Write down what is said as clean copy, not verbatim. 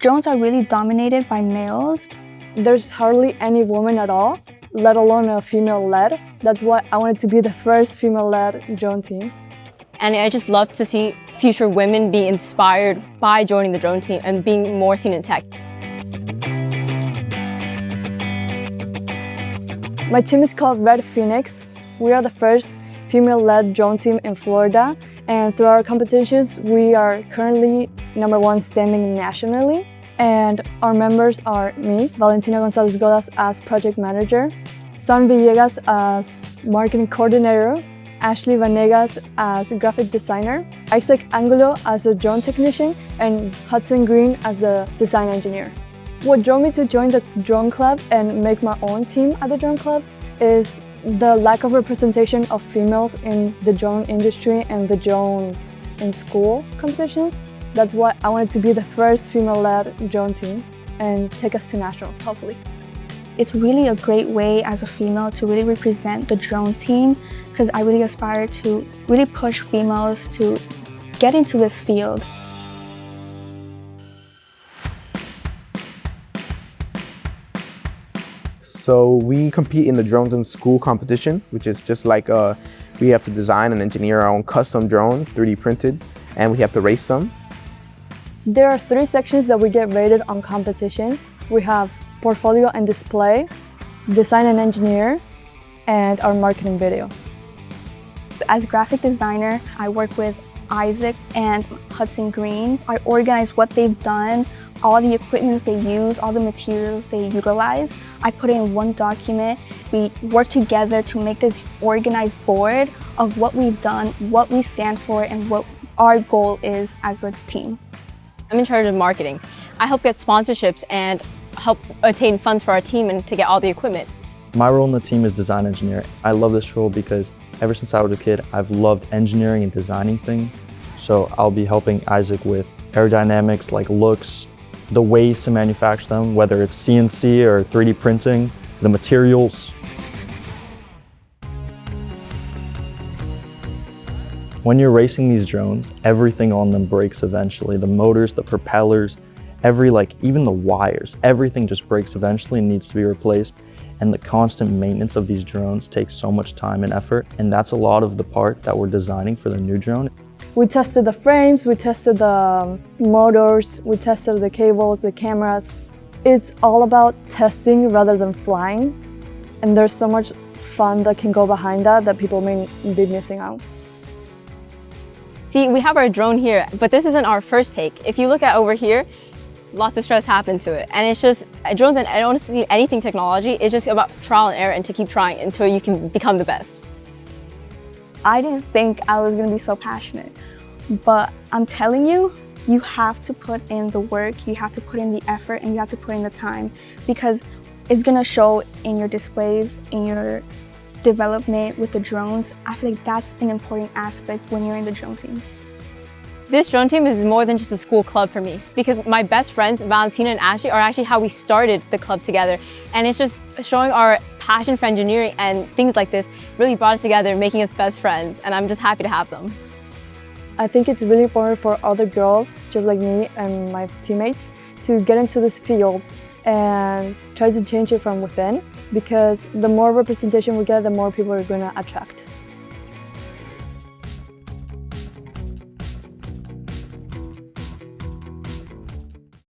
Drones are really dominated by males. There's hardly any woman at all, let alone a female-led. That's why I wanted to be the first female-led drone team. And I just love to see future women be inspired by joining the drone team and being more seen in tech. My team is called Red Phoenix. We are the first female-led drone team in Florida, and through our competitions, we are currently #1 standing nationally. And our members are me, Valentina Gonzalez-Godas as project manager, Son Villegas as marketing coordinator, Ashley Vanegas as graphic designer, Isaac Angulo as a drone technician, and Hudson Green as the design engineer. What drove me to join the drone club and make my own team at the drone club is the lack of representation of females in the drone industry and the drones in school competitions. That's why I wanted to be the first female-led drone team and take us to nationals, hopefully. It's really a great way as a female to really represent the drone team, because I really aspire to really push females to get into this field. So we compete in the drones in school competition, which is just like we have to design and engineer our own custom drones, 3D printed, and we have to race them. There are 3 sections that we get rated on competition. We have portfolio and display, design and engineer, and our marketing video. As graphic designer, I work with Isaac and Hudson Green. I organize what they've done, all the equipment they use, all the materials they utilize. I put it in one document. We work together to make this organized board of what we've done, what we stand for, and what our goal is as a team. I'm in charge of marketing. I help get sponsorships and help attain funds for our team and to get all the equipment. My role in the team is design engineer. I love this role because ever since I was a kid, I've loved engineering and designing things. So I'll be helping Isaac with aerodynamics, like looks, the ways to manufacture them, whether it's CNC or 3D printing, the materials. When you're racing these drones, everything on them breaks eventually. The motors, the propellers, even the wires, everything just breaks eventually and needs to be replaced. And the constant maintenance of these drones takes so much time and effort. And that's a lot of the part that we're designing for the new drone. We tested the frames, we tested the motors, we tested the cables, the cameras. It's all about testing rather than flying. And there's so much fun that can go behind that people may be missing out. See, we have our drone here, but this isn't our first take. If you look at over here, lots of stress happened to it. And it's just, drones and honestly anything technology is just about trial and error and to keep trying until you can become the best. I didn't think I was going to be so passionate, but I'm telling you, you have to put in the work, you have to put in the effort, and you have to put in the time, because it's going to show in your displays, in your development with the drones. I feel like that's an important aspect when you're in the drone team. This drone team is more than just a school club for me, because my best friends, Valentina and Ashley, are actually how we started the club together. And it's just showing our passion for engineering and things like this really brought us together, making us best friends. And I'm just happy to have them. I think it's really important for other girls, just like me and my teammates, to get into this field and try to change it from within, because the more representation we get, the more people are going to attract.